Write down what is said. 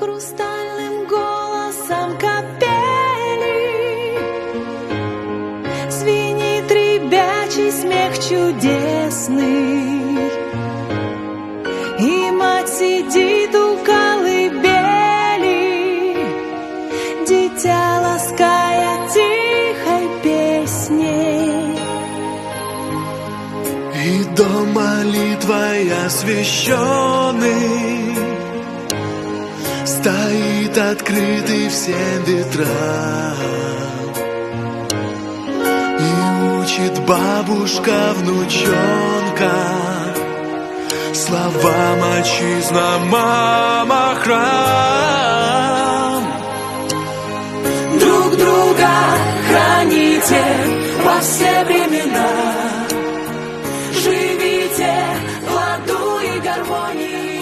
хрустальным голосом капели звенит ребячий смех чудесный, и мать сидит у колыбели, дитя лаская тихой песней. И дом молитвой освященный стоит открытый всем ветрам, и учит бабушка внучонка словам: отчизна, мама, храм. Друг друга храните во все времена, живите в ладу и гармонии.